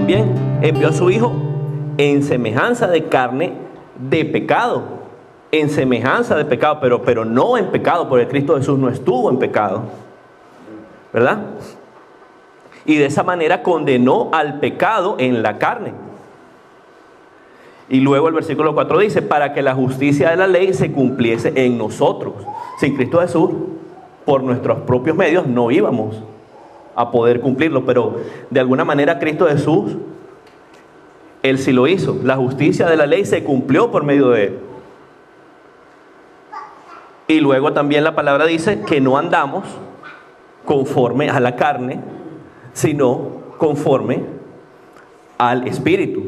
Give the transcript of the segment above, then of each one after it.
también envió a su Hijo en semejanza de carne de pecado. En semejanza de pecado, pero no en pecado, porque Cristo Jesús no estuvo en pecado, ¿verdad? Y de esa manera condenó al pecado en la carne. Y luego el versículo 4 dice, para que la justicia de la ley se cumpliese en nosotros. Sin Cristo Jesús, por nuestros propios medios, no íbamos a poder cumplirlo, pero de alguna manera Cristo Jesús, Él sí lo hizo. La justicia de la ley se cumplió por medio de Él. Y luego también la palabra dice que no andamos conforme a la carne, sino conforme al Espíritu.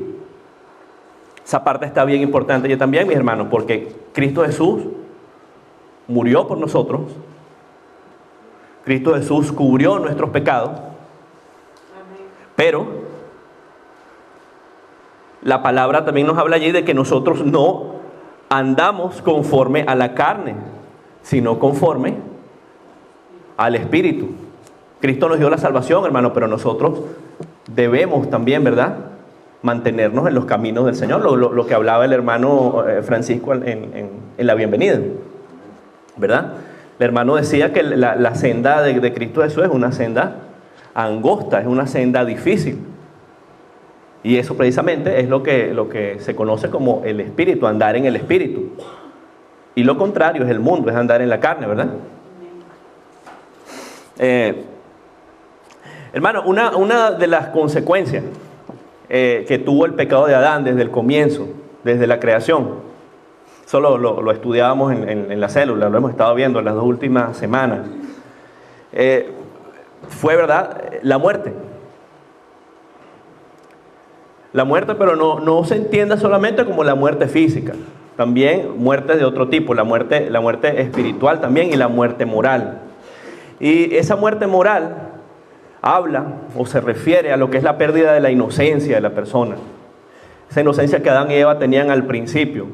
Esa parte está bien importante yo también, mis hermanos, porque Cristo Jesús murió por nosotros. Cristo Jesús cubrió nuestros pecados. Pero la palabra también nos habla allí de que nosotros no andamos conforme a la carne, sino conforme al Espíritu. Cristo nos dio la salvación, hermano, pero nosotros debemos también, ¿verdad?, mantenernos en los caminos del Señor, lo que hablaba el hermano Francisco en la bienvenida, ¿verdad? El hermano decía que la senda de Cristo Jesús es una senda angosta, es una senda difícil. Y eso precisamente es lo que se conoce como el Espíritu, andar en el Espíritu. Y lo contrario es el mundo, es andar en la carne, ¿verdad? Hermano, una de las consecuencias que tuvo el pecado de Adán desde el comienzo, desde la creación, eso lo estudiábamos en la célula, lo hemos estado viendo en las 2 últimas semanas, fue, ¿verdad?, la muerte. La muerte, pero no se entienda solamente como la muerte física, también muerte de otro tipo, la muerte espiritual también y la muerte moral. Y esa muerte moral habla o se refiere a lo que es la pérdida de la inocencia de la persona. Esa inocencia que Adán y Eva tenían al principio.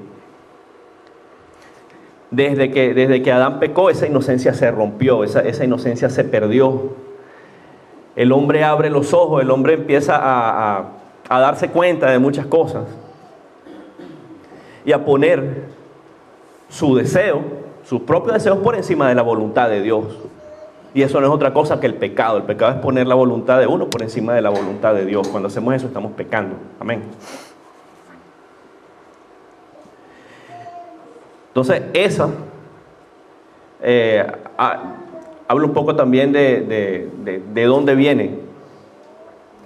Desde que Adán pecó, esa inocencia se rompió, esa inocencia se perdió. El hombre abre los ojos, el hombre empieza a darse cuenta de muchas cosas y a poner su deseo, sus propios deseos por encima de la voluntad de Dios. Y eso no es otra cosa que el pecado. El pecado es poner la voluntad de uno por encima de la voluntad de Dios. Cuando hacemos eso estamos pecando. Amén. Entonces, esa habla un poco también de dónde viene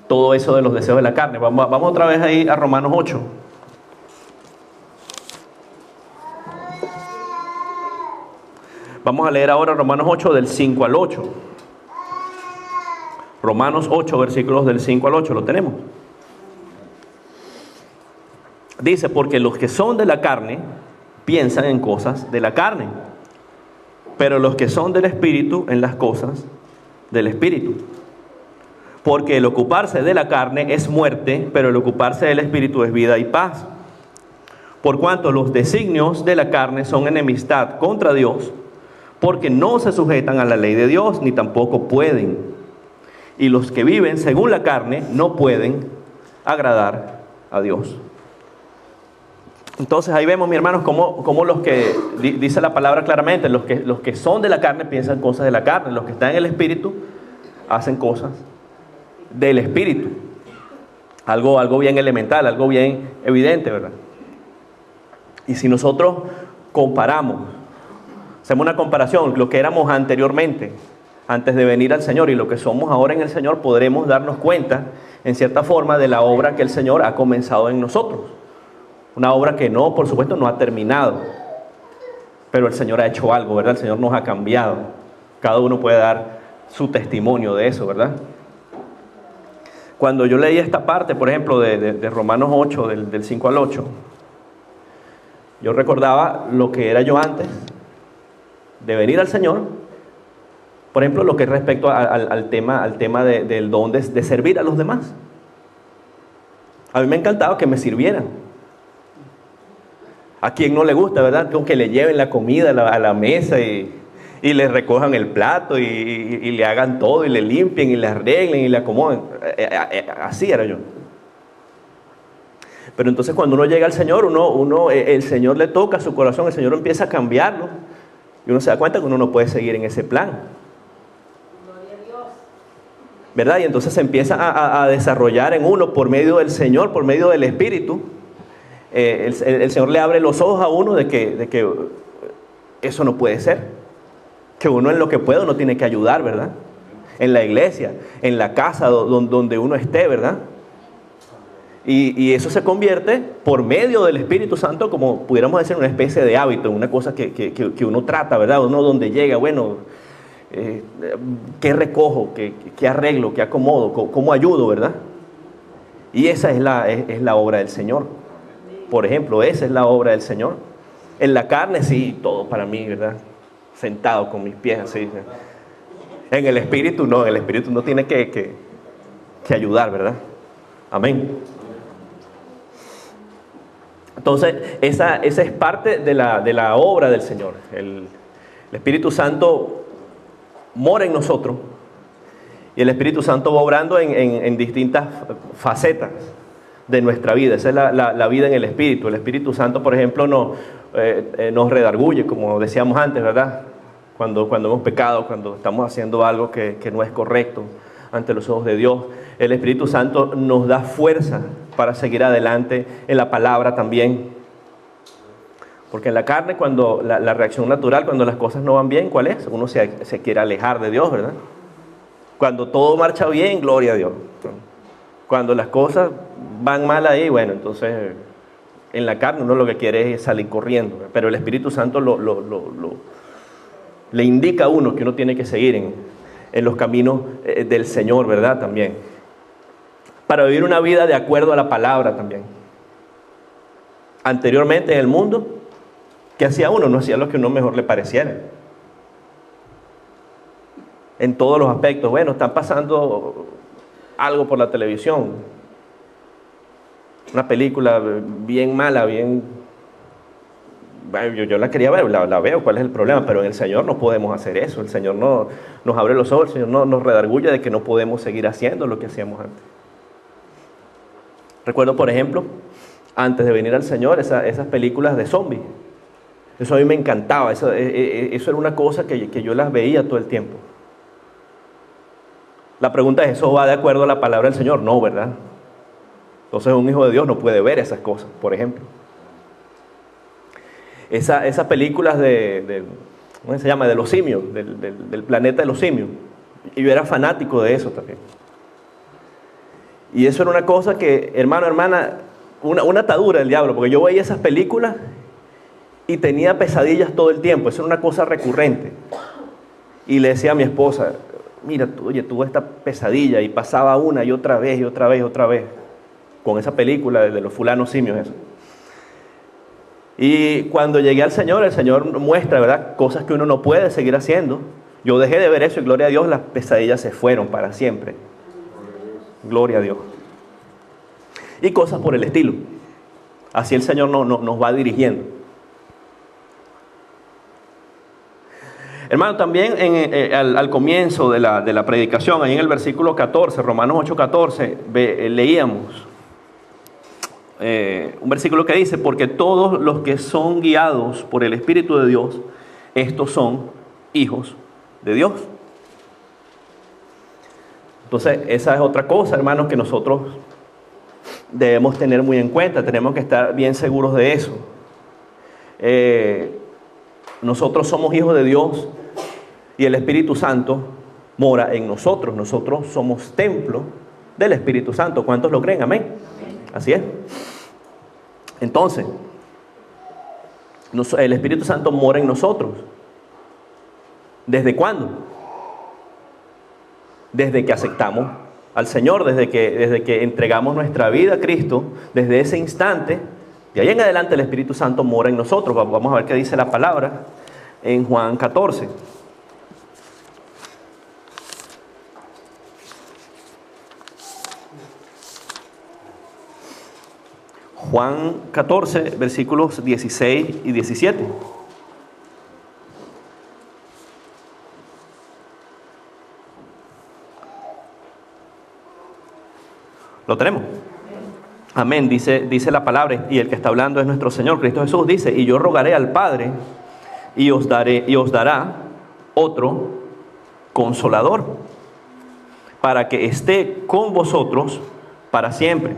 todo eso de los deseos de la carne. Vamos otra vez ahí a Romanos 8. Vamos a leer ahora Romanos 8 del 5 al 8. Romanos 8, versículos del 5 al 8, ¿lo tenemos? Dice, porque los que son de la carne piensan en cosas de la carne, pero los que son del Espíritu en las cosas del Espíritu. Porque el ocuparse de la carne es muerte, pero el ocuparse del Espíritu es vida y paz. Por cuanto los designios de la carne son enemistad contra Dios, porque no se sujetan a la ley de Dios, ni tampoco pueden. Y los que viven según la carne no pueden agradar a Dios. Entonces ahí vemos, mis hermanos, cómo los que, dice la palabra claramente, los que son de la carne piensan cosas de la carne, los que están en el Espíritu hacen cosas del Espíritu. Algo bien elemental, algo bien evidente, ¿verdad? Y si nosotros comparamos, hacemos una comparación, lo que éramos anteriormente, antes de venir al Señor, y lo que somos ahora en el Señor, podremos darnos cuenta, en cierta forma, de la obra que el Señor ha comenzado en nosotros. Una obra que no, por supuesto, no ha terminado, pero el Señor ha hecho algo, ¿verdad? El Señor nos ha cambiado. Cada uno puede dar su testimonio de eso, ¿verdad? Cuando yo leí esta parte, por ejemplo, de Romanos 8, del 5 al 8, yo recordaba lo que era yo antes de venir al Señor. Por ejemplo, lo que es respecto al tema del don de servir a los demás. A mí me encantaba que me sirvieran. A quien no le gusta, ¿verdad? Con que le lleven la comida a la mesa y le recojan el plato y le hagan todo y le limpien y le arreglen y le acomoden. Así era yo. Pero entonces cuando uno llega al Señor, el Señor le toca su corazón, el Señor empieza a cambiarlo. Y uno se da cuenta que uno no puede seguir en ese plan. ¿Verdad? Y entonces se empieza a desarrollar en uno por medio del Señor, por medio del Espíritu. El Señor le abre los ojos a uno de que eso no puede ser. Que uno en lo que puede uno tiene que ayudar, ¿verdad? En la iglesia, en la casa donde uno esté, ¿verdad? Y eso se convierte por medio del Espíritu Santo, como pudiéramos decir, una especie de hábito, una cosa que uno trata, ¿verdad? Uno donde llega, bueno, ¿qué recojo? ¿Qué arreglo? ¿Qué acomodo? ¿Cómo ayudo, verdad? Y esa es la obra del Señor. Por ejemplo, esa es la obra del Señor. En la carne, sí, todo para mí, ¿verdad? Sentado con mis pies así. En el Espíritu no tiene que ayudar, ¿verdad? Amén. Entonces, esa es parte de la obra del Señor. El Espíritu Santo mora en nosotros y el Espíritu Santo va obrando en distintas facetas de nuestra vida. Esa es la vida en el Espíritu. El Espíritu Santo, por ejemplo, nos redarguye, como decíamos antes, ¿verdad? Cuando hemos pecado, cuando estamos haciendo algo que no es correcto ante los ojos de Dios. El Espíritu Santo nos da fuerza para seguir adelante en la palabra también. Porque en la carne, cuando la reacción natural, cuando las cosas no van bien, ¿cuál es? Uno se quiere alejar de Dios, ¿verdad? Cuando todo marcha bien, gloria a Dios. Cuando las cosas van mal ahí, bueno, entonces en la carne uno lo que quiere es salir corriendo. Pero el Espíritu Santo le indica a uno que uno tiene que seguir en los caminos del Señor, ¿verdad? También. Para vivir una vida de acuerdo a la palabra también. Anteriormente en el mundo, ¿qué hacía uno? No hacía lo que a uno mejor le pareciera. En todos los aspectos. Bueno, están pasando algo por la televisión. Una película bien mala, bien... Bueno, yo la quería ver, la veo, ¿cuál es el problema? Pero en el Señor no podemos hacer eso. El Señor nos abre los ojos, el Señor nos redarguye de que no podemos seguir haciendo lo que hacíamos antes. Recuerdo, por ejemplo, antes de venir al Señor, esas películas de zombies. Eso a mí me encantaba, eso era una cosa que yo las veía todo el tiempo. La pregunta es, ¿eso va de acuerdo a la palabra del Señor? No, ¿verdad? Entonces un hijo de Dios no puede ver esas cosas, por ejemplo. Esas películas ¿cómo se llama? De los simios, del planeta de los simios. Y yo era fanático de eso también. Y eso era una cosa que, hermano, hermana, una atadura del diablo, porque yo veía esas películas y tenía pesadillas todo el tiempo. Eso era una cosa recurrente. Y le decía a mi esposa, mira, oye, tuve esta pesadilla, y pasaba una y otra vez, y otra vez, y otra vez, con esa película de los fulanos simios, eso. Y cuando llegué al Señor, el Señor muestra, ¿verdad?, cosas que uno no puede seguir haciendo. Yo dejé de ver eso y gloria a Dios, las pesadillas se fueron para siempre. Gloria a Dios. Y cosas por el estilo. Así el Señor nos va dirigiendo. Hermano, también al comienzo de la predicación, ahí en el versículo 14, Romanos 8:14, leíamos un versículo que dice, porque todos los que son guiados por el Espíritu de Dios, estos son hijos de Dios. Entonces, esa es otra cosa, hermanos, que nosotros debemos tener muy en cuenta. Tenemos que estar bien seguros de eso. Nosotros somos hijos de Dios y el Espíritu Santo mora en nosotros. Nosotros somos templo del Espíritu Santo. ¿Cuántos lo creen? Amén. Así es. Entonces, el Espíritu Santo mora en nosotros. ¿Desde cuándo? Desde que aceptamos al Señor, desde que entregamos nuestra vida a Cristo. Desde ese instante, de ahí en adelante, el Espíritu Santo mora en nosotros. Vamos a ver qué dice la palabra en Juan 14. Juan 14, versículos 16 y 17. ¿Lo tenemos? Amén, dice la palabra, y el que está hablando es nuestro Señor Cristo Jesús. Dice: y yo rogaré al Padre y os dará otro consolador, para que esté con vosotros para siempre,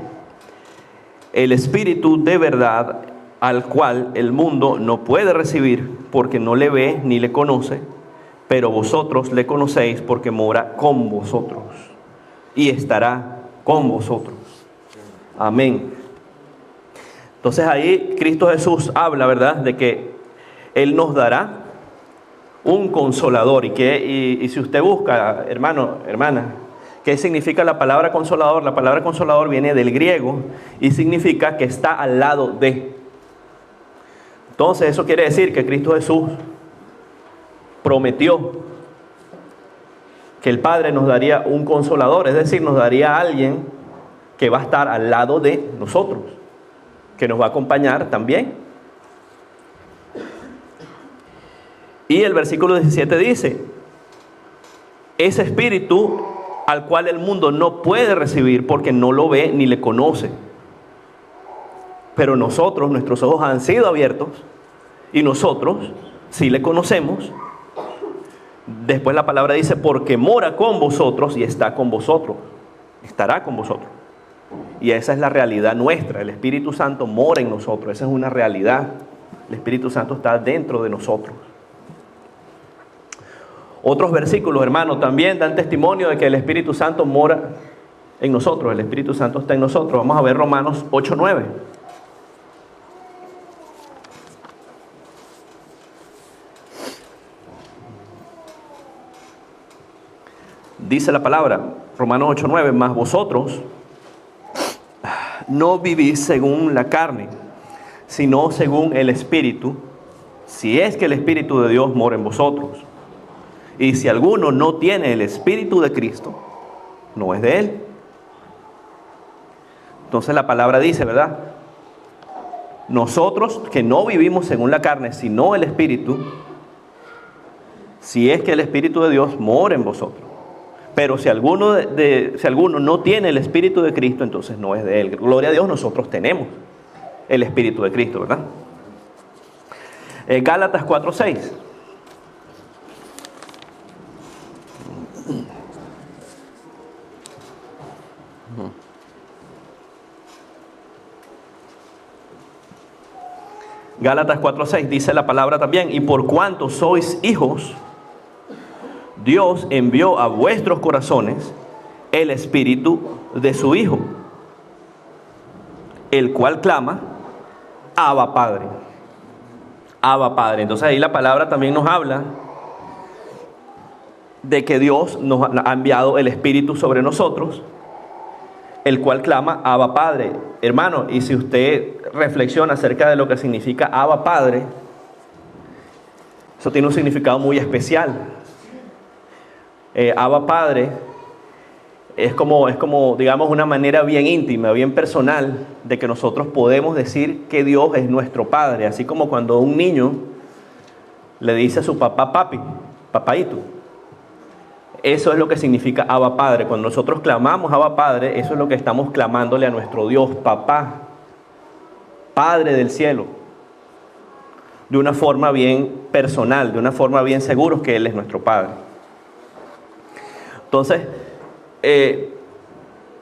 el Espíritu de verdad, al cual el mundo no puede recibir, porque no le ve ni le conoce, pero vosotros le conocéis, porque mora con vosotros y estará con vosotros. Amén. Entonces ahí Cristo Jesús habla, ¿verdad?, de que Él nos dará un consolador. Y si usted busca, hermano, hermana, ¿qué significa la palabra consolador? La palabra consolador viene del griego y significa que está al lado de. Entonces eso quiere decir que Cristo Jesús prometió que el Padre nos daría un consolador, es decir, nos daría a alguien que va a estar al lado de nosotros, que nos va a acompañar también. Y el versículo 17 dice: ese Espíritu al cual el mundo no puede recibir, porque no lo ve ni le conoce. Pero nosotros, nuestros ojos han sido abiertos, y nosotros sí le conocemos. Después la palabra dice: porque mora con vosotros y está con vosotros, estará con vosotros. Y esa es la realidad nuestra. El Espíritu Santo mora en nosotros. Esa es una realidad. El Espíritu Santo está dentro de nosotros. Otros versículos, hermanos, también dan testimonio de que el Espíritu Santo mora en nosotros. El Espíritu Santo está en nosotros. Vamos a ver Romanos 8:9. Dice la palabra, Romanos 8:9: mas vosotros no vivís según la carne, sino según el Espíritu, si es que el Espíritu de Dios mora en vosotros. Y si alguno no tiene el Espíritu de Cristo, no es de Él. Entonces la palabra dice, ¿verdad? Nosotros que no vivimos según la carne, sino el Espíritu, si es que el Espíritu de Dios mora en vosotros. Pero si alguno no tiene el Espíritu de Cristo, entonces no es de Él. Gloria a Dios, nosotros tenemos el Espíritu de Cristo, ¿verdad? Gálatas 4:6. Gálatas 4:6 dice la palabra también: y por cuanto sois hijos, Dios envió a vuestros corazones el Espíritu de su Hijo, el cual clama: Abba Padre. Abba Padre. Entonces ahí la palabra también nos habla de que Dios nos ha enviado el Espíritu sobre nosotros, el cual clama: Abba Padre. Hermano, y si usted reflexiona acerca de lo que significa Abba Padre, eso tiene un significado muy especial. Abba Padre es como, digamos, una manera bien íntima, bien personal, de que nosotros podemos decir que Dios es nuestro Padre. Así como cuando un niño le dice a su papá: papi, papaíto. Eso es lo que significa Abba Padre. Cuando nosotros clamamos Abba Padre, eso es lo que estamos clamándole a nuestro Dios: papá, Padre del cielo. De una forma bien personal, de una forma bien seguros que Él es nuestro Padre. Entonces,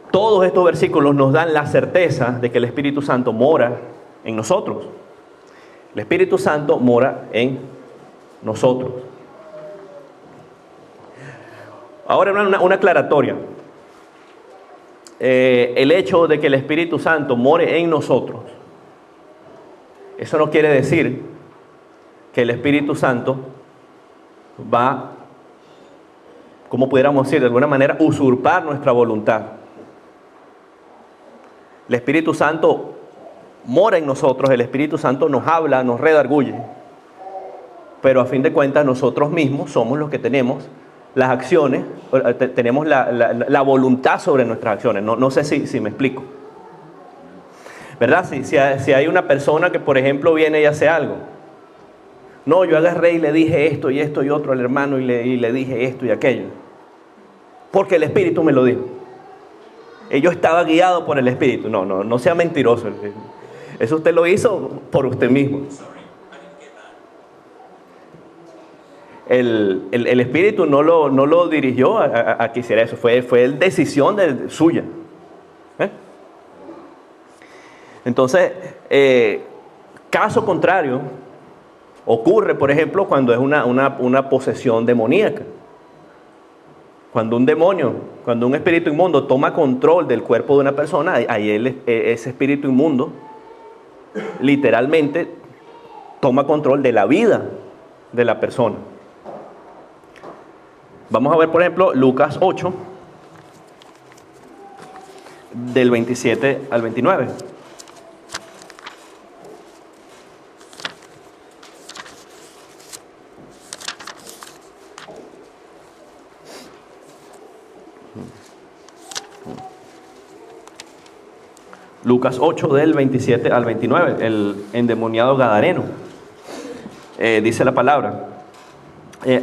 todos estos versículos nos dan la certeza de que el Espíritu Santo mora en nosotros. El Espíritu Santo mora en nosotros. Ahora una aclaratoria. El hecho de que el Espíritu Santo more en nosotros, eso no quiere decir que el Espíritu Santo va, como pudiéramos decir, de alguna manera, usurpar nuestra voluntad. El Espíritu Santo mora en nosotros, el Espíritu Santo nos habla, nos redarguye, pero a fin de cuentas nosotros mismos somos los que tenemos las acciones, tenemos la voluntad sobre nuestras acciones. No sé si me explico, ¿verdad? Si hay una persona que, por ejemplo, viene y hace algo. No, yo agarré y le dije esto y otro al hermano y le dije esto y aquello, porque el Espíritu me lo dijo. Yo estaba guiado por el Espíritu. No sea mentiroso. Eso usted lo hizo por usted mismo. El Espíritu no lo dirigió a que hiciera eso. Fue decisión suya. Entonces, caso contrario, ocurre, por ejemplo, cuando es una posesión demoníaca. Cuando un espíritu inmundo toma control del cuerpo de una persona, ahí ese espíritu inmundo literalmente toma control de la vida de la persona. Vamos a ver, por ejemplo, Lucas 8, del 27 al 29. Lucas 8, del 27 al 29, el endemoniado gadareno. Dice la palabra.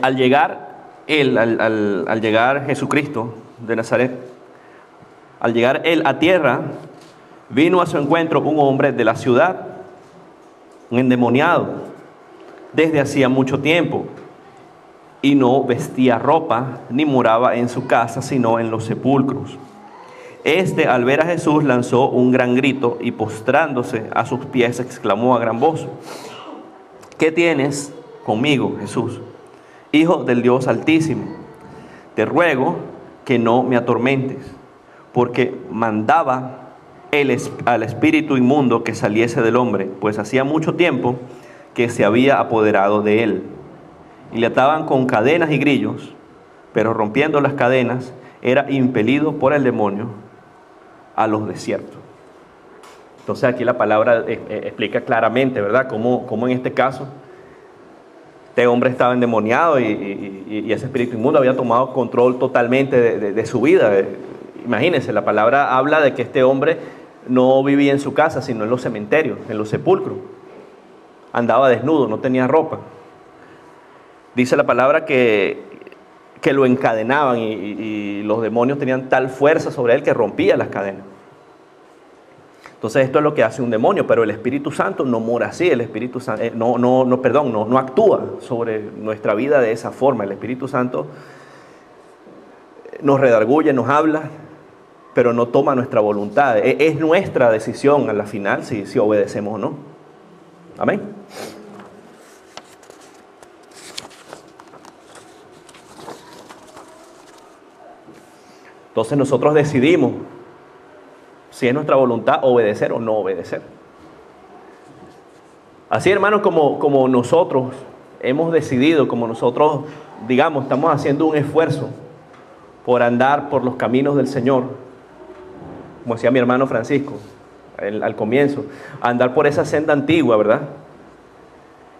Al llegar Jesucristo de Nazaret, al llegar él a tierra, vino a su encuentro un hombre de la ciudad, un endemoniado, desde hacía mucho tiempo, y no vestía ropa, ni moraba en su casa, sino en los sepulcros. Al ver a Jesús, lanzó un gran grito y postrándose a sus pies, exclamó a gran voz: ¿Qué tienes conmigo, Jesús, Hijo del Dios Altísimo? Te ruego que no me atormentes, porque mandaba al espíritu inmundo que saliese del hombre, pues hacía mucho tiempo que se había apoderado de él. Y le ataban con cadenas y grillos, pero rompiendo las cadenas, era impelido por el demonio a los desiertos. Entonces aquí la palabra explica claramente, ¿verdad?, cómo en este caso este hombre estaba endemoniado y ese espíritu inmundo había tomado control totalmente de su vida. Imagínense, la palabra habla de que este hombre no vivía en su casa, sino en los cementerios, en los sepulcros. Andaba desnudo, no tenía ropa. Dice la palabra que lo encadenaban y los demonios tenían tal fuerza sobre él que rompía las cadenas. Entonces esto es lo que hace un demonio, pero el Espíritu Santo no mora así. El Espíritu Santo no actúa sobre nuestra vida de esa forma. El Espíritu Santo nos redarguye, nos habla, pero no toma nuestra voluntad. Es nuestra decisión a la final si obedecemos o no. Amén. Entonces nosotros decidimos si es nuestra voluntad obedecer o no obedecer. Así, hermanos, como nosotros hemos decidido, como nosotros, digamos, estamos haciendo un esfuerzo por andar por los caminos del Señor, como decía mi hermano Francisco al comienzo, andar por esa senda antigua, ¿verdad?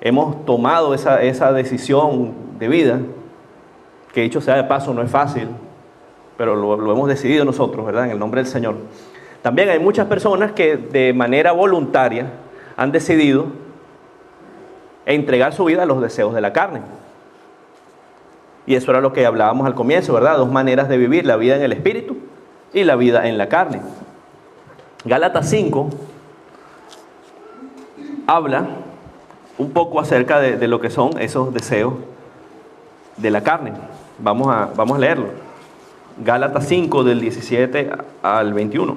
Hemos tomado esa decisión de vida, que dicho sea de paso no es fácil, pero lo hemos decidido nosotros, ¿verdad?, en el nombre del Señor. También hay muchas personas que de manera voluntaria han decidido entregar su vida a los deseos de la carne. Y eso era lo que hablábamos al comienzo, ¿verdad? Dos maneras de vivir, la vida en el espíritu y la vida en la carne. Gálatas 5 habla un poco acerca de lo que son esos deseos de la carne. Vamos a leerlo. Gálatas 5 del 17 al 21.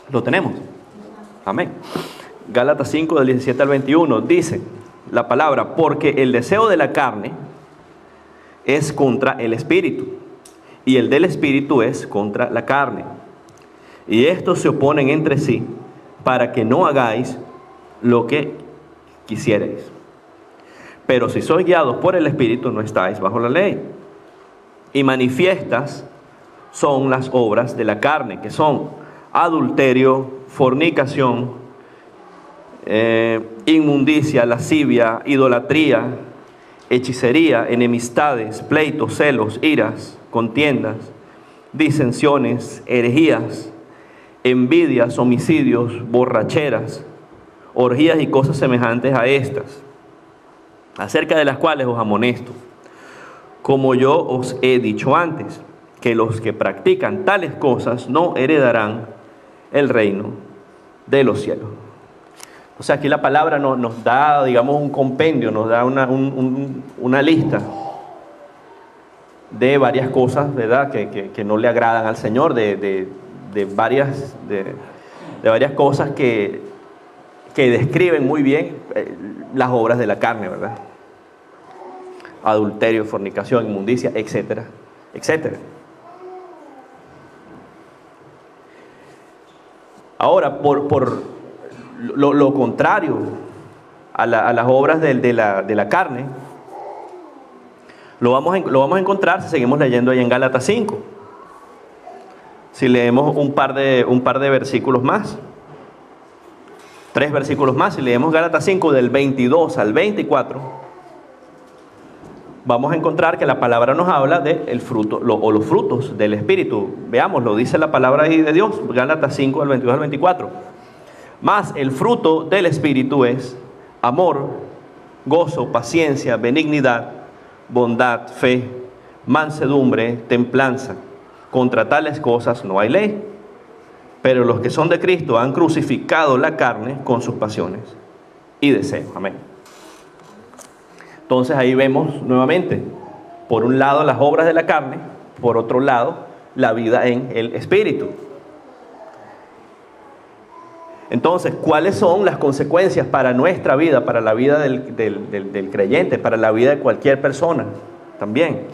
¿Lo tenemos? Amén. Gálatas 5 del 17 al 21 dice la palabra: porque el deseo de la carne es contra el espíritu, y el del espíritu es contra la carne. Y estos se oponen entre sí, para que no hagáis lo que quisierais. Pero si sois guiados por el Espíritu, no estáis bajo la ley. Y manifiestas son las obras de la carne, que son adulterio, fornicación, inmundicia, lascivia, idolatría, hechicería, enemistades, pleitos, celos, iras, contiendas, disensiones, herejías, envidias, homicidios, borracheras, orgías y cosas semejantes a estas, acerca de las cuales os amonesto, como yo os he dicho antes, que los que practican tales cosas no heredarán el reino de los cielos. O sea, aquí la palabra nos da, digamos, un compendio, nos da una lista de varias cosas, ¿verdad?, que no le agradan al Señor, de varias cosas que describen muy bien las obras de la carne, ¿verdad? Adulterio, fornicación, inmundicia, etcétera, etcétera. Ahora, por lo contrario a las obras de la carne, lo vamos a encontrar si seguimos leyendo ahí en Gálatas 5. Si leemos un par de versículos más, 3 versículos más, si leemos Gálatas 5 del 22 al 24, vamos a encontrar que la palabra nos habla del fruto, o los frutos del Espíritu. Veamos, lo dice la palabra ahí de Dios, Gálatas 5 del 22 al 24. Mas el fruto del Espíritu es amor, gozo, paciencia, benignidad, bondad, fe, mansedumbre, templanza. Contra tales cosas no hay ley. Pero los que son de Cristo han crucificado la carne con sus pasiones y deseos. Amén. Entonces ahí vemos nuevamente, por un lado las obras de la carne, por otro lado la vida en el Espíritu. Entonces, ¿cuáles son las consecuencias para nuestra vida, para la vida del creyente, para la vida de cualquier persona también?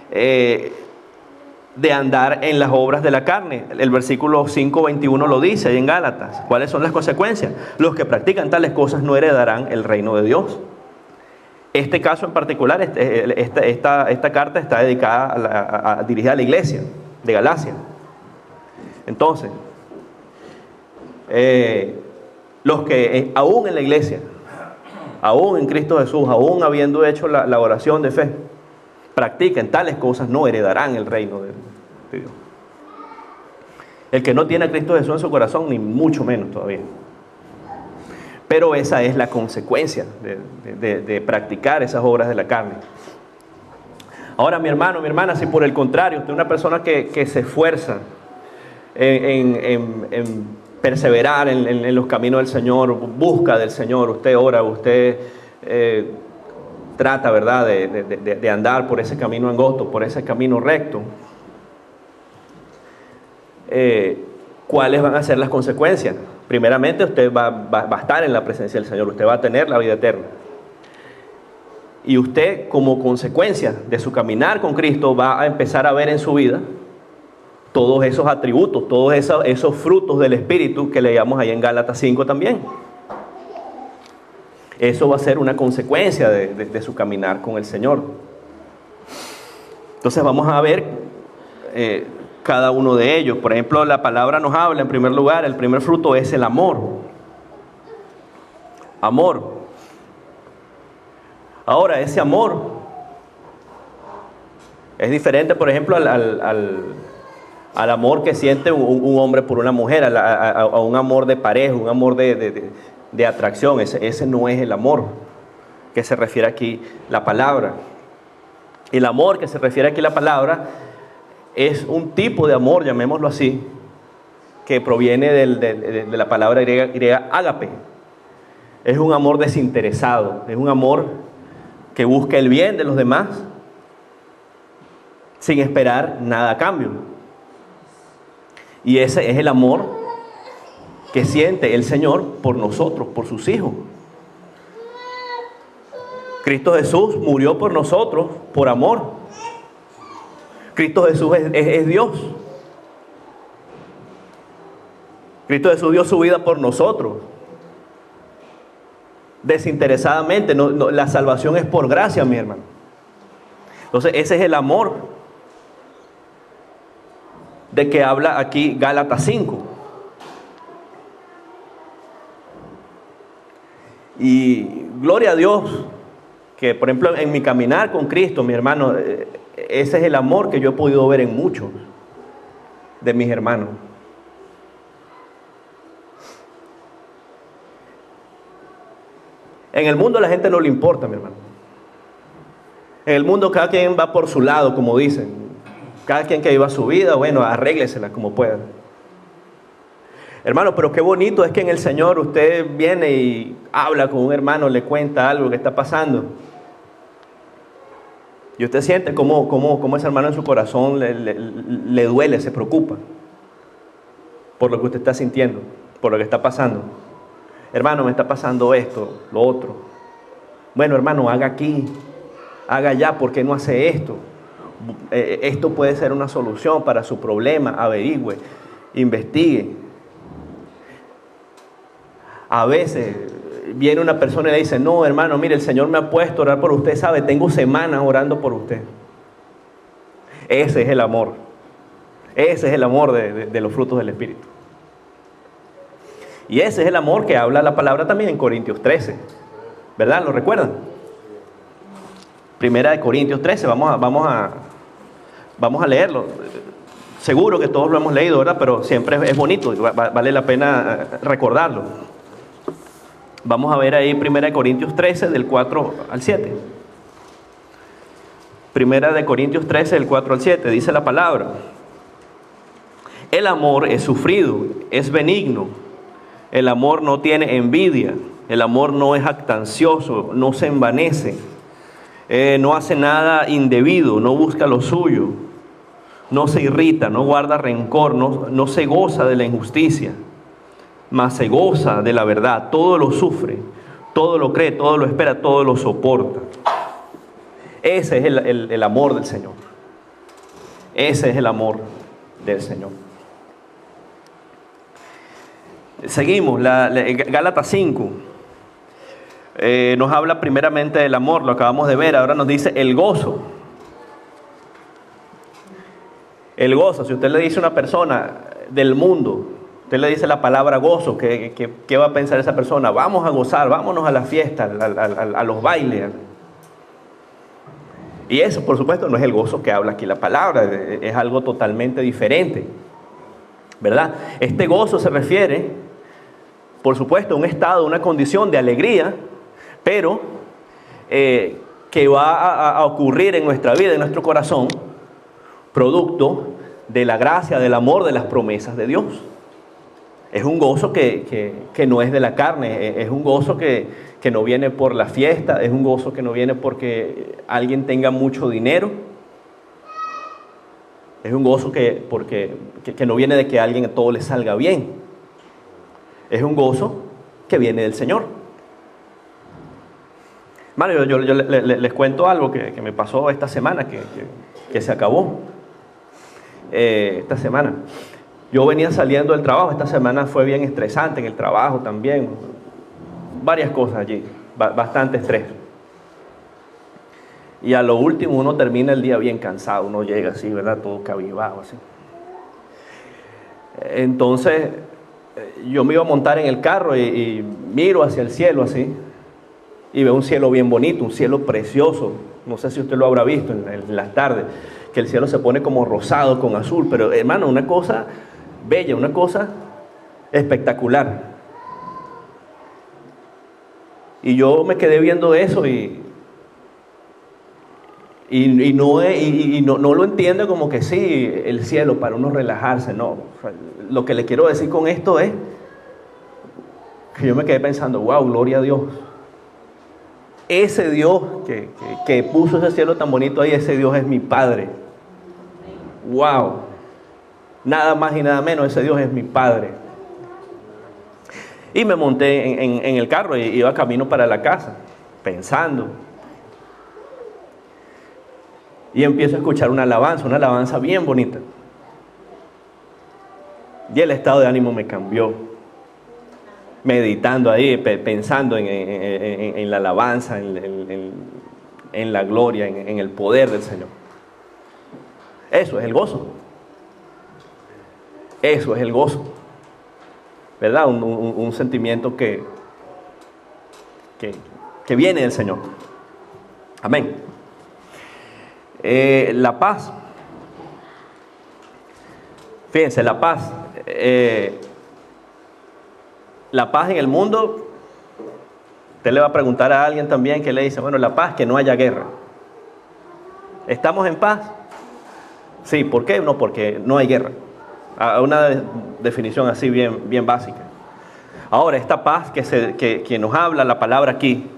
De andar en las obras de la carne. El versículo 5:21 lo dice ahí en Gálatas. ¿Cuáles son las consecuencias? Los que practican tales cosas no heredarán el reino de Dios. Este caso en particular, esta carta está dedicada dirigida a la iglesia de Galacia. Entonces, los que aún en la iglesia, aún en Cristo Jesús, aún habiendo hecho la oración de fe, practiquen tales cosas, no heredarán el reino de Dios. El que no tiene a Cristo Jesús en su corazón, ni mucho menos todavía. Pero esa es la consecuencia de practicar esas obras de la carne. Ahora, mi hermano, mi hermana, si por el contrario, usted es una persona que se esfuerza en perseverar en los caminos del Señor, busca del Señor, usted ora, usted trata, ¿verdad?, de andar por ese camino angosto, por ese camino recto, ¿cuáles van a ser las consecuencias? Primeramente, usted va a estar en la presencia del Señor, usted va a tener la vida eterna. Y usted, como consecuencia de su caminar con Cristo, va a empezar a ver en su vida todos esos atributos, todos esos frutos del Espíritu que leíamos ahí en Gálatas 5 también. Eso va a ser una consecuencia de su caminar con el Señor. Entonces vamos a ver cada uno de ellos. Por ejemplo, la palabra nos habla, en primer lugar, el primer fruto es el amor. Amor. Ahora, ese amor es diferente, por ejemplo, al amor que siente un hombre por una mujer, a un amor de pareja, un amor de atracción. Ese no es el amor que se refiere aquí la palabra. El amor que se refiere aquí la palabra es un tipo de amor, llamémoslo así, que proviene de la palabra griega ágape. Es un amor desinteresado, es un amor que busca el bien de los demás sin esperar nada a cambio. Y ese es el amor que siente el Señor por nosotros, por sus hijos. Cristo Jesús murió por nosotros por amor. Cristo Jesús es Dios. Cristo Jesús dio su vida por nosotros, desinteresadamente. La salvación es por gracia, mi hermano. Entonces ese es el amor de que habla aquí Gálatas 5. Y gloria a Dios que, por ejemplo, en mi caminar con Cristo, mi hermano, ese es el amor que yo he podido ver en muchos de mis hermanos. En el mundo a la gente no le importa, mi hermano. En el mundo cada quien va por su lado, como dicen. Cada quien que viva su vida, bueno, arréglesela como pueda. Hermano, pero qué bonito es que en el Señor usted viene y habla con un hermano, le cuenta algo que está pasando. Y usted siente cómo ese hermano en su corazón le duele, se preocupa por lo que usted está sintiendo, por lo que está pasando. Hermano, me está pasando esto, lo otro. Bueno, hermano, haga aquí, haga allá, ¿por qué no hace esto? Esto puede ser una solución para su problema, averigüe, investigue. A veces viene una persona y le dice, no, hermano, mire, el Señor me ha puesto a orar por usted, sabe, tengo semanas orando por usted. Ese es el amor. Ese es el amor de los frutos del Espíritu. Y ese es el amor que habla la palabra también en Corintios 13. ¿Verdad? ¿Lo recuerdan? Primera de Corintios 13, vamos a leerlo. Seguro que todos lo hemos leído, ¿verdad? Pero siempre es bonito, vale la pena recordarlo. Vamos a ver ahí Primera de Corintios 13, del 4 al 7. Primera de Corintios 13, del 4 al 7, dice la palabra. El amor es sufrido, es benigno. El amor no tiene envidia. El amor no es jactancioso, no se envanece. No hace nada indebido, no busca lo suyo. No se irrita, no guarda rencor, no se goza de la injusticia, mas se goza de la verdad. Todo lo sufre, todo lo cree, todo lo espera, todo lo soporta. Ese es el amor del Señor. Ese es el amor del Señor. Seguimos, Gálatas 5. Nos habla primeramente del amor, lo acabamos de ver. Ahora nos dice el gozo. El gozo, si usted le dice a una persona del mundo, usted le dice la palabra gozo, ¿qué va a pensar esa persona? Vamos a gozar, vámonos a la fiesta, a los bailes. Y eso, por supuesto, no es el gozo que habla aquí la palabra, es algo totalmente diferente, ¿verdad? Este gozo se refiere, por supuesto, a un estado, una condición de alegría, pero que va a ocurrir en nuestra vida, en nuestro corazón, producto de la gracia, del amor, de las promesas de Dios. Es un gozo que no es de la carne, es un gozo que no viene por la fiesta, es un gozo que no viene porque alguien tenga mucho dinero, es un gozo que no viene de que a alguien todo le salga bien, es un gozo que viene del Señor. Mario, yo les cuento algo que me pasó esta semana, que se acabó. Esta semana yo venía saliendo del trabajo. Esta semana fue bien estresante en el trabajo también, varias cosas allí, bastante estrés, y a lo último uno termina el día bien cansado, uno llega así, ¿verdad? Todo cabizbajo así. Entonces yo me iba a montar en el carro y miro hacia el cielo así y veo un cielo bien bonito, un cielo precioso. No sé si usted lo habrá visto en las tardes, que el cielo se pone como rosado con azul, pero hermano, una cosa bella, una cosa espectacular. Y yo me quedé viendo eso y no lo entiendo como que sí, el cielo para uno relajarse, no. O sea, lo que le quiero decir con esto es que yo me quedé pensando, wow, gloria a Dios. Ese Dios que puso ese cielo tan bonito ahí, ese Dios es mi Padre. Wow, nada más y nada menos, ese Dios es mi Padre. Y me monté en el carro y iba camino para la casa, pensando. Y empiezo a escuchar una alabanza bien bonita. Y el estado de ánimo me cambió. Meditando ahí, pensando en la alabanza, en la gloria, en el poder del Señor. Eso es el gozo. Eso es el gozo. ¿Verdad? Un sentimiento que viene del Señor. Amén. La paz. Fíjense, la paz. La paz en el mundo, usted le va a preguntar a alguien también que le dice, bueno, la paz, que no haya guerra. ¿Estamos en paz? Sí, ¿por qué? No, porque no hay guerra. Una definición así bien básica. Ahora, esta paz que nos habla la palabra aquí,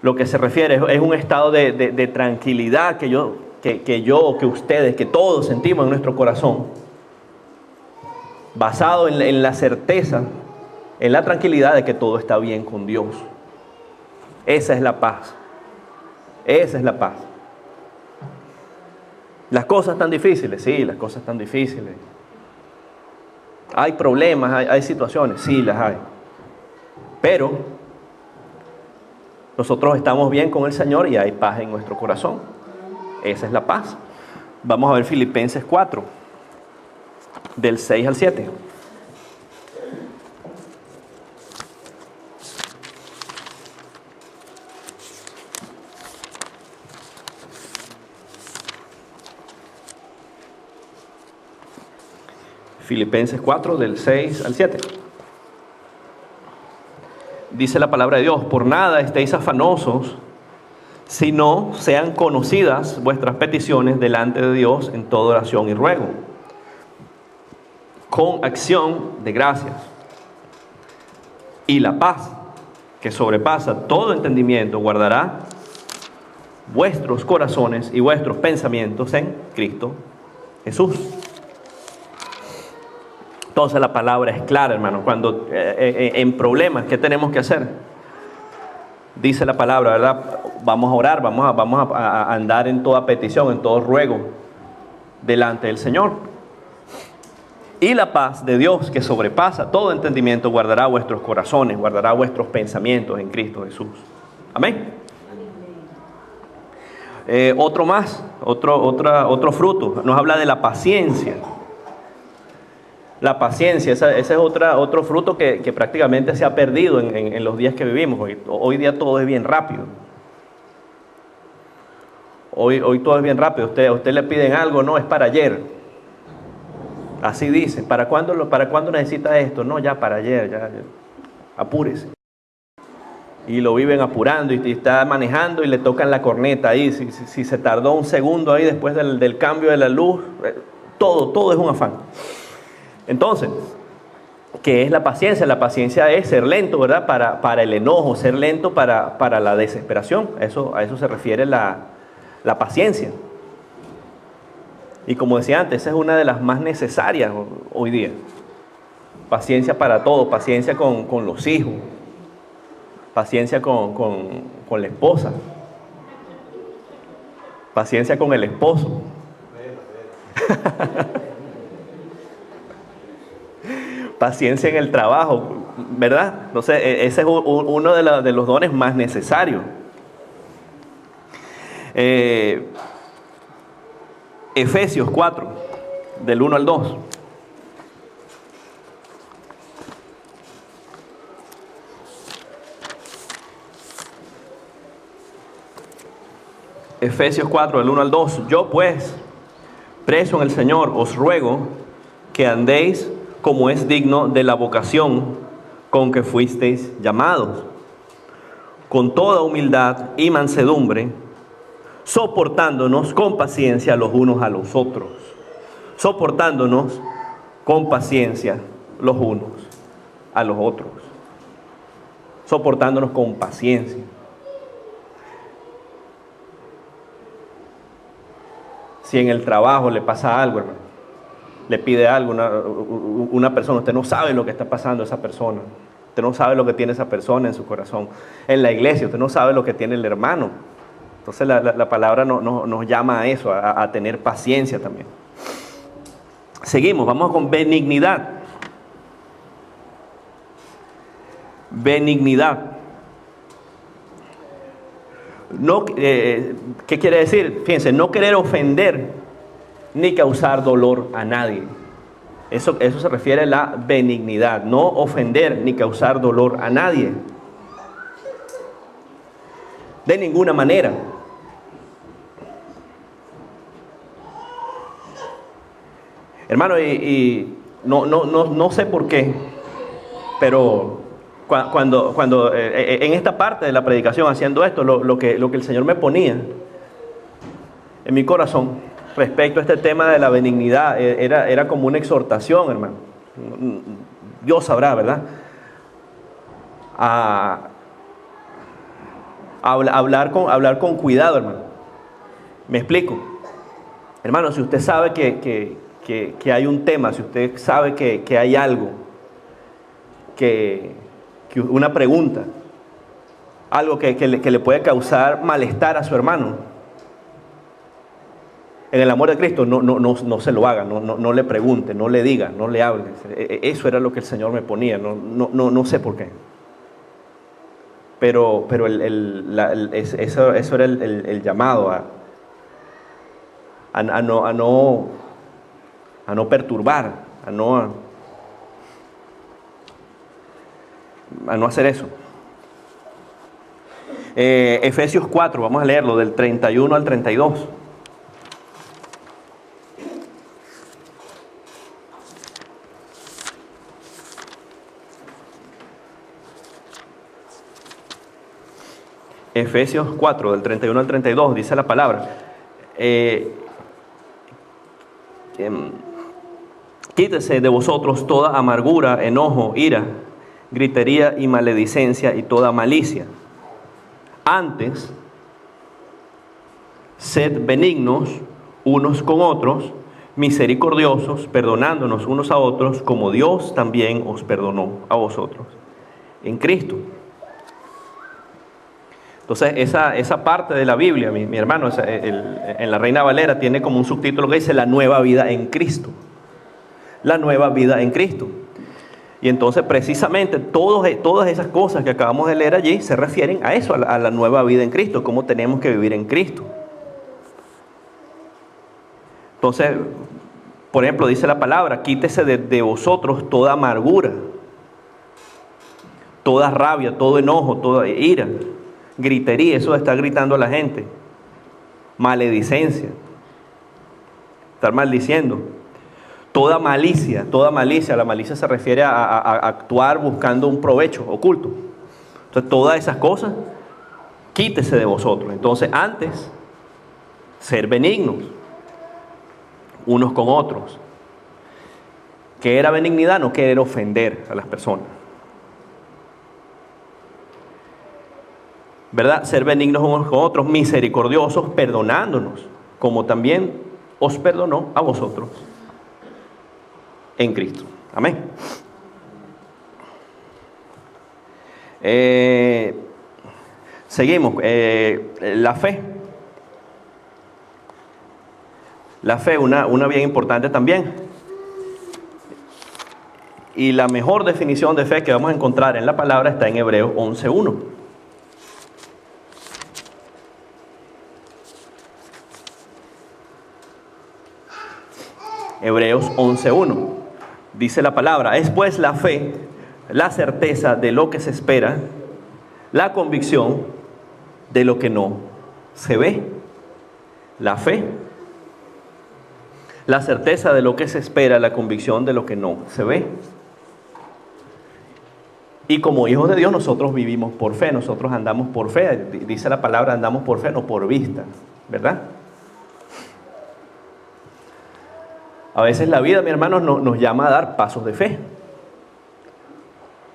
lo que se refiere es un estado de tranquilidad que ustedes, que todos sentimos en nuestro corazón, basado en la certeza, en la tranquilidad de que todo está bien con Dios. Esa es la paz. Esa es la paz. Las cosas están difíciles, sí, las cosas están difíciles. Hay problemas, hay situaciones, sí, las hay. Pero nosotros estamos bien con el Señor y hay paz en nuestro corazón. Esa es la paz. Vamos a ver Filipenses 4, del 6 al 7. Filipenses 4, del 6 al 7. Dice la palabra de Dios: por nada estéis afanosos, sino sean conocidas vuestras peticiones delante de Dios en toda oración y ruego, con acción de gracias. Y la paz, que sobrepasa todo entendimiento, guardará vuestros corazones y vuestros pensamientos en Cristo Jesús. Entonces la palabra es clara, hermano. Cuando en problemas, ¿qué tenemos que hacer? Dice la palabra, ¿verdad? Vamos a orar, vamos a andar en toda petición, en todo ruego delante del Señor. Y la paz de Dios, que sobrepasa todo entendimiento, guardará vuestros corazones, guardará vuestros pensamientos en Cristo Jesús. Amén. Otro fruto, nos habla de la paciencia. La paciencia, ese es otro fruto que prácticamente se ha perdido en los días que vivimos. Hoy día todo es bien rápido. Hoy todo es bien rápido. A usted le piden algo, no, es para ayer. Así dice. ¿Para cuándo necesita esto? No, ya para ayer, ya. Apúrese. Y lo viven apurando y está manejando y le tocan la corneta ahí. Si se tardó un segundo ahí después del cambio de la luz, todo es un afán. Entonces, ¿qué es la paciencia? La paciencia es ser lento, ¿verdad? Para el enojo, ser lento para la desesperación. A eso se refiere la paciencia. Y como decía antes, esa es una de las más necesarias hoy día. Paciencia para todo, paciencia con los hijos, paciencia con la esposa, paciencia con el esposo. Paciencia en el trabajo, ¿verdad? Entonces, ese es uno de los dones más necesarios. Efesios 4, del 1 al 2. Efesios 4, del 1 al 2. Yo pues, preso en el Señor, os ruego que andéis como es digno de la vocación con que fuisteis llamados, con toda humildad y mansedumbre, soportándonos con paciencia los unos a los otros. Soportándonos con paciencia los unos a los otros. Soportándonos con paciencia. Si en el trabajo le pasa algo, hermano, le pide algo una persona, usted no sabe lo que está pasando esa persona, usted no sabe lo que tiene esa persona en su corazón. En la iglesia usted no sabe lo que tiene el hermano. Entonces la palabra nos llama a eso, a tener paciencia también. Seguimos, vamos con benignidad. Benignidad. ¿Qué quiere decir? Fíjense, no querer ofender ni causar dolor a nadie. Eso se refiere a la benignidad. No ofender ni causar dolor a nadie. De ninguna manera. Hermano, y no sé por qué, pero cuando en esta parte de la predicación haciendo esto, lo que el Señor me ponía en mi corazón respecto a este tema de la benignidad. Era como una exhortación, hermano. Dios sabrá, ¿verdad? A hablar con cuidado, hermano. Me explico. Hermano, si usted sabe que hay un tema, si usted sabe que hay algo, que una pregunta, algo que le puede causar malestar a su hermano, en el amor de Cristo no se lo haga, no le pregunte, no le diga, no le hable. Eso era lo que el Señor me ponía, no sé por qué. Pero eso era el llamado a no perturbar, a no hacer eso. Efesios 4, vamos a leerlo del 31 al 32. Efesios 4, del 31 al 32, dice la palabra. Quítese de vosotros toda amargura, enojo, ira, gritería y maledicencia y toda malicia. Antes, sed benignos unos con otros, misericordiosos, perdonándonos unos a otros, como Dios también os perdonó a vosotros en Cristo. Entonces, esa parte de la Biblia, mi hermano, en la Reina Valera tiene como un subtítulo que dice la nueva vida en Cristo. La nueva vida en Cristo. Y entonces, precisamente, todas esas cosas que acabamos de leer allí se refieren a eso, a la nueva vida en Cristo, cómo tenemos que vivir en Cristo. Entonces, por ejemplo, dice la palabra, quítese de vosotros toda amargura, toda rabia, todo enojo, toda ira. Gritería, eso de estar gritando a la gente, maledicencia, estar maldiciendo, toda malicia, la malicia se refiere a actuar buscando un provecho oculto. Entonces, todas esas cosas, quítese de vosotros. Entonces, antes, ser benignos unos con otros. ¿Qué era benignidad? No querer ofender a las personas. ¿Verdad? Ser benignos unos con otros, misericordiosos, perdonándonos, como también os perdonó a vosotros en Cristo. Amén. Seguimos. La fe. La fe, una bien importante también. Y la mejor definición de fe que vamos a encontrar en la palabra está en Hebreos 11:1. Hebreos 11:1. Dice la palabra, es pues la fe, la certeza de lo que se espera, la convicción de lo que no se ve. La fe, la certeza de lo que se espera, la convicción de lo que no se ve. Y como hijos de Dios nosotros vivimos por fe, nosotros andamos por fe. Dice la palabra, andamos por fe, no por vista, ¿verdad? A veces la vida, mi hermano, nos llama a dar pasos de fe.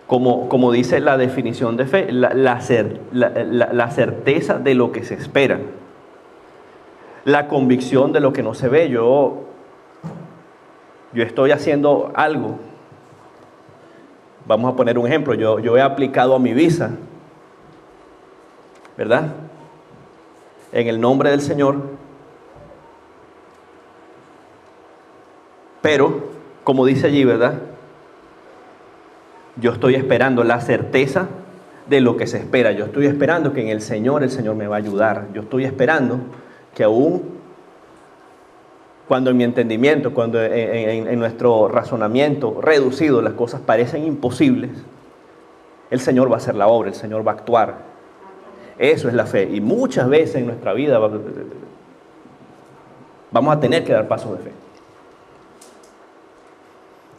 Como dice la definición de fe, la certeza de lo que se espera. La convicción de lo que no se ve. Yo estoy haciendo algo. Vamos a poner un ejemplo. Yo he aplicado a mi visa, ¿verdad? En el nombre del Señor. Pero, como dice allí, ¿verdad? Yo estoy esperando la certeza de lo que se espera. Yo estoy esperando que en el Señor me va a ayudar. Yo estoy esperando que aún cuando en mi entendimiento, cuando en nuestro razonamiento reducido las cosas parecen imposibles, el Señor va a hacer la obra, el Señor va a actuar. Eso es la fe. Y muchas veces en nuestra vida vamos a tener que dar pasos de fe.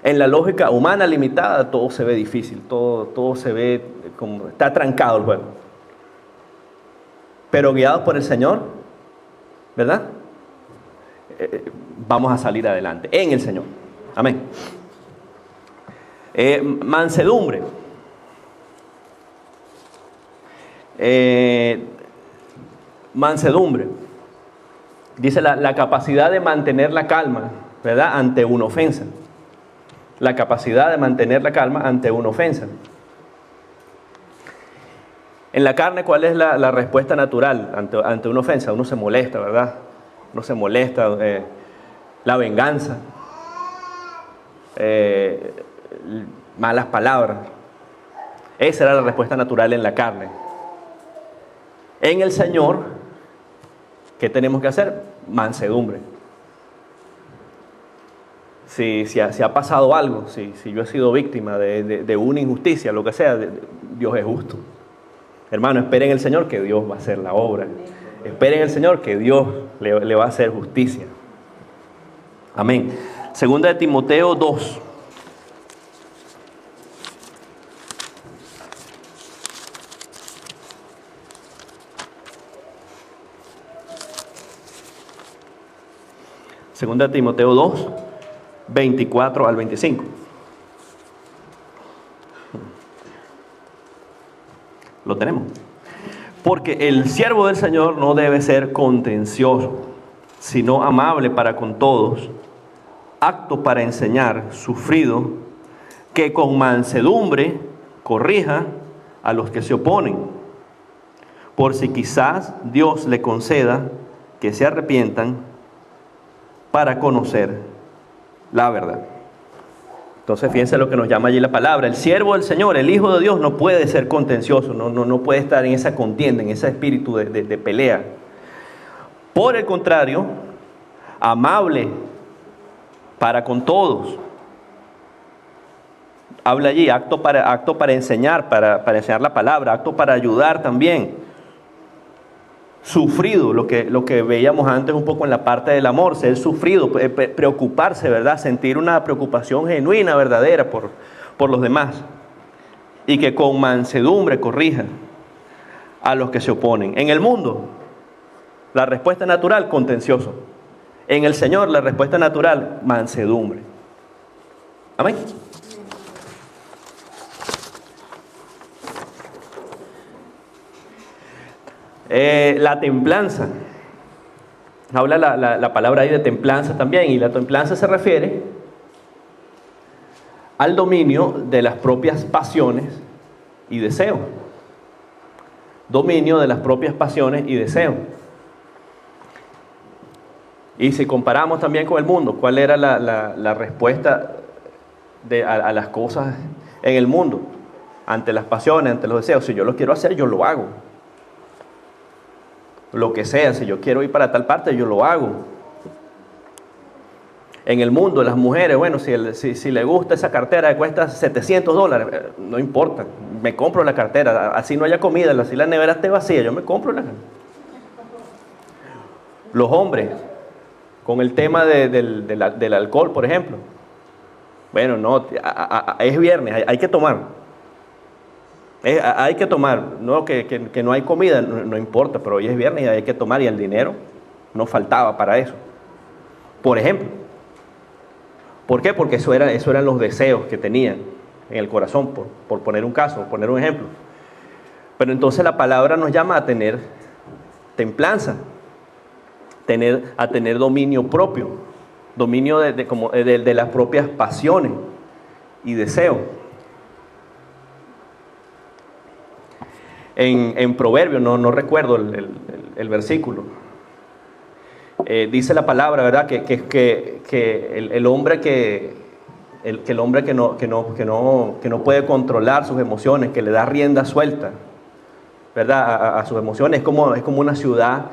En la lógica humana limitada todo se ve difícil, todo se ve como está trancado el juego. Pero guiados por el Señor, ¿verdad? vamos a salir adelante en el Señor. Amén. Mansedumbre. Mansedumbre. Dice la capacidad de mantener la calma, ¿verdad? Ante una ofensa. La capacidad de mantener la calma ante una ofensa. En la carne, ¿cuál es la respuesta natural ante una ofensa? Uno se molesta, ¿verdad? Uno se molesta. La venganza. Malas palabras. Esa era la respuesta natural en la carne. En el Señor, ¿qué tenemos que hacer? Mansedumbre. Si ha pasado algo, si yo he sido víctima de una injusticia, lo que sea, Dios es justo. Hermano, esperen en el Señor que Dios va a hacer la obra. Esperen en el Señor que Dios le va a hacer justicia. Amén. Segunda de Timoteo 2. Segunda de Timoteo 2, 24 al 25. Lo tenemos. Porque el siervo del Señor no debe ser contencioso, sino amable para con todos, apto para enseñar, sufrido, que con mansedumbre corrija a los que se oponen, por si quizás Dios le conceda que se arrepientan para conocer la verdad. Entonces fíjense lo que nos llama allí la palabra. El siervo del Señor, el Hijo de Dios, no puede ser contencioso, no puede estar en esa contienda, en ese espíritu de pelea. Por el contrario, amable para con todos. Habla allí, acto para enseñar, para enseñar la palabra, acto para ayudar también. Sufrido, lo que veíamos antes un poco en la parte del amor, ser sufrido, preocuparse, ¿verdad? Sentir una preocupación genuina, verdadera por los demás. Y que con mansedumbre corrija a los que se oponen. En el mundo, la respuesta natural, contencioso. En el Señor, la respuesta natural, mansedumbre. Amén. La templanza. Habla la palabra ahí de templanza también. Y la templanza se refiere al dominio de las propias pasiones y deseos. Dominio de las propias pasiones y deseos. Y si comparamos también con el mundo, ¿cuál era la respuesta a las cosas en el mundo? Ante las pasiones, ante los deseos. Si yo lo quiero hacer, yo lo hago. Lo que sea, si yo quiero ir para tal parte, yo lo hago. En el mundo, las mujeres, bueno, si le gusta esa cartera que cuesta $700, no importa, me compro la cartera, así no haya comida, así la nevera esté vacía, yo me compro la cartera. Los hombres, con el tema del alcohol, por ejemplo, bueno, no, es viernes, hay que tomar. Hay que tomar, no que no hay comida, no importa, pero hoy es viernes y hay que tomar y el dinero no faltaba para eso. Por ejemplo. ¿Por qué? Porque eso eran los deseos que tenían en el corazón, por poner un caso, por poner un ejemplo. Pero entonces la palabra nos llama a tener templanza, a tener dominio propio, dominio de las propias pasiones y deseos. En Proverbios, no recuerdo el versículo, dice la palabra, ¿verdad? Que el hombre que no puede controlar sus emociones, que le da rienda suelta, ¿verdad? A sus emociones, es como una ciudad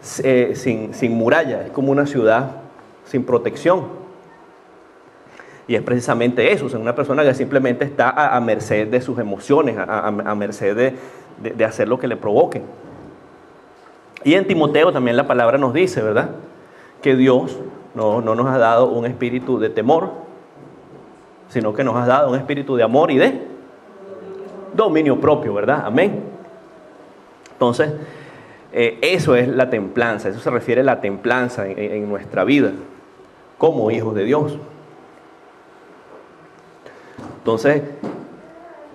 sin muralla, es como una ciudad sin protección. Y es precisamente eso, o sea, una persona que simplemente está a merced de sus emociones, a merced de hacer lo que le provoque. Y en Timoteo también la palabra nos dice, ¿verdad? Que Dios no nos ha dado un espíritu de temor, sino que nos ha dado un espíritu de amor y de dominio propio, ¿verdad? Amén. Entonces, Eso es la templanza, eso se refiere a la templanza en nuestra vida, como hijos de Dios. Entonces,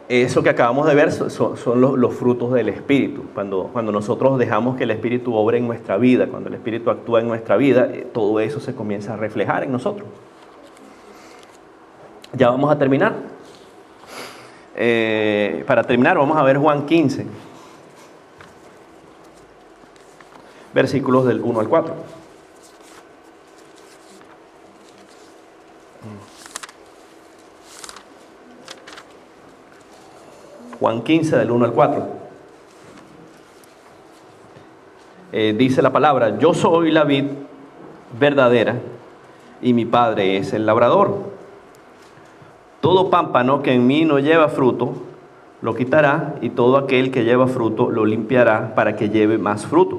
eso que acabamos de ver son los frutos del Espíritu. Cuando nosotros dejamos que el Espíritu obre en nuestra vida, cuando el Espíritu actúa en nuestra vida, todo eso se comienza a reflejar en nosotros. Ya vamos a terminar. Para terminar, vamos a ver Juan 15, versículos del 1 al 4. Juan 15, del 1 al 4. Dice la palabra: yo soy la vid verdadera y mi Padre es el labrador. Todo pámpano que en mí no lleva fruto, lo quitará, y todo aquel que lleva fruto lo limpiará para que lleve más fruto.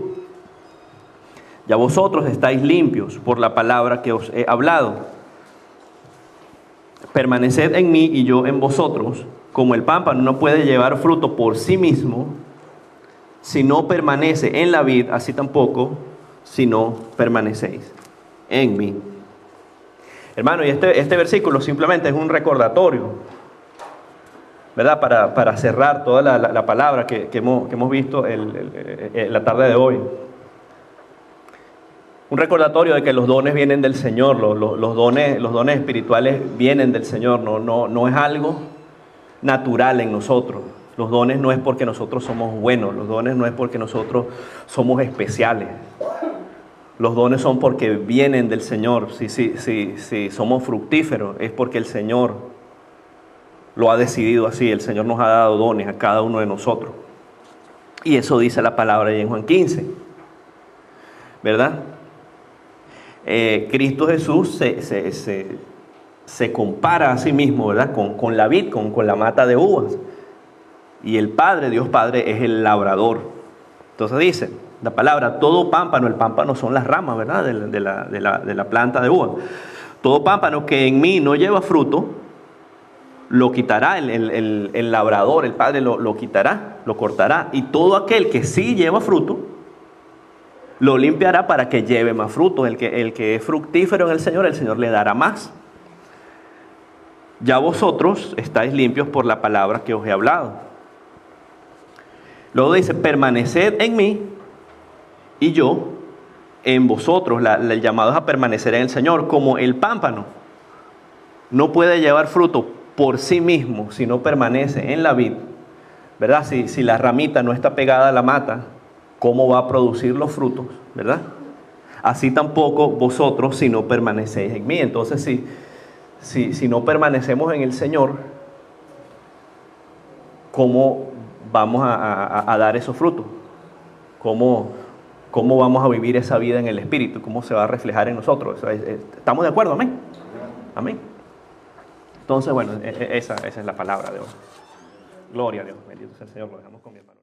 Ya vosotros estáis limpios por la palabra que os he hablado. Permaneced en mí y yo en vosotros. Como el pámpano no puede llevar fruto por sí mismo, si no permanece en la vid, así tampoco si no permanecéis en mí. Hermano, y este versículo simplemente es un recordatorio, ¿verdad? Para cerrar toda la palabra que hemos visto la tarde de hoy. Un recordatorio de que los dones vienen del Señor, los dones espirituales vienen del Señor, no es algo natural en nosotros. Los dones no es porque nosotros somos buenos, los dones no es porque nosotros somos especiales. Los dones son porque vienen del Señor. Si somos fructíferos es porque el Señor lo ha decidido así. El Señor nos ha dado dones a cada uno de nosotros. Y eso dice la palabra ahí en Juan 15. ¿Verdad? Cristo Jesús se compara a sí mismo, ¿verdad? Con la vid, con la mata de uvas. Y el Padre, Dios Padre, es el labrador. Entonces dice la palabra: todo pámpano, el pámpano son las ramas, ¿verdad? De la planta de uva. Todo pámpano que en mí no lleva fruto, lo quitará el labrador, el Padre lo quitará, lo cortará. Y todo aquel que sí lleva fruto, lo limpiará para que lleve más fruto. El que es fructífero en el Señor le dará más. Ya vosotros estáis limpios por la palabra que os he hablado. Luego dice: permaneced en mí y yo en vosotros. El llamado es a permanecer en el Señor. Como el pámpano no puede llevar fruto por sí mismo si no permanece en la vid, ¿verdad? Si la ramita no está pegada a la mata, ¿cómo va a producir los frutos? ¿Verdad? Así tampoco vosotros si no permanecéis en mí. Entonces, si no permanecemos en el Señor, ¿cómo vamos a dar esos frutos? ¿Cómo vamos a vivir esa vida en el Espíritu? ¿Cómo se va a reflejar en nosotros? ¿Estamos de acuerdo? Amén. Amén. Entonces, bueno, esa es la palabra de hoy. Gloria a Dios. Bendito sea el Señor. Lo dejamos con mi hermano.